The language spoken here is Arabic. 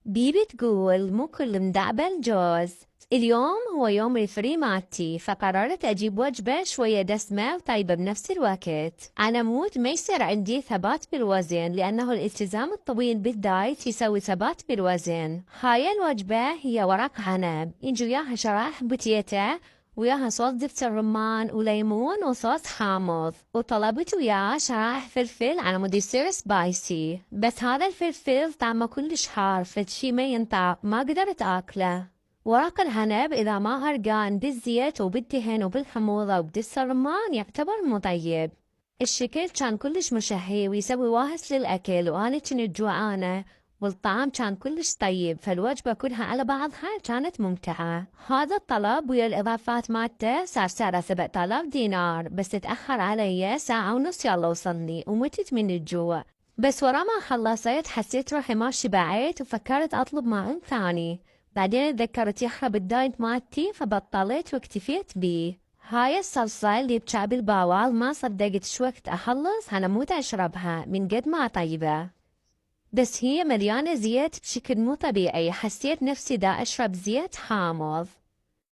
بيبي تقول مو كل مدعبل جوز. اليوم هو يوم الفري مالتي، فقررت أجيب وجبة شوية دسمة وطيبة بنفس الوقت. أنا مود ما يصير عندي ثبات بالوزن، لأنه الالتزام الطويل بالدايت يسوي ثبات بالوزن. هاي الوجبة هي ورق عنب، يجي وياها شرايح بوتيتا وياها صوص دبس الرمان وليمون وصوص حامض، وطلبت وياه شرايح فلفل على مود يصير سبايسي، بس هذا الفلفل طعمه كلش حار فشي ما ينطع، ما قدرت آكله. ورق العنب إذا ما هرقان بالزيت وبالدهن وبالحموضة وبدبس الرمان يعتبر مو طيب. الشكل كان كلش مشهي ويسوي واهس للأكل، وأنا كنت جوعانة والطعم كان كلش طيب، فالوجبة كلها على بعضها كانت ممتعة. هذا الطلب ويا الإضافات مالته صار سعره 7000 دينار، بس تأخر علي ساعة ونص يلا وصلني ومتت من الجوع. بس ورا ما خلصت حسيت روحي ما شبعت وفكرت أطلب ماعون ثاني، بعدين تذكرت يخرب الدايت مالتي فبطلت واكتفيت بيه. هاي الصلصة اللي بشعب الباوال ما صدقت شو وقت أخلص أنا موت أشربها من قد ما طيبة، بس هي مليانة زيت بشكل مو طبيعي، حسيت نفسي دا أشرب زيت حامض.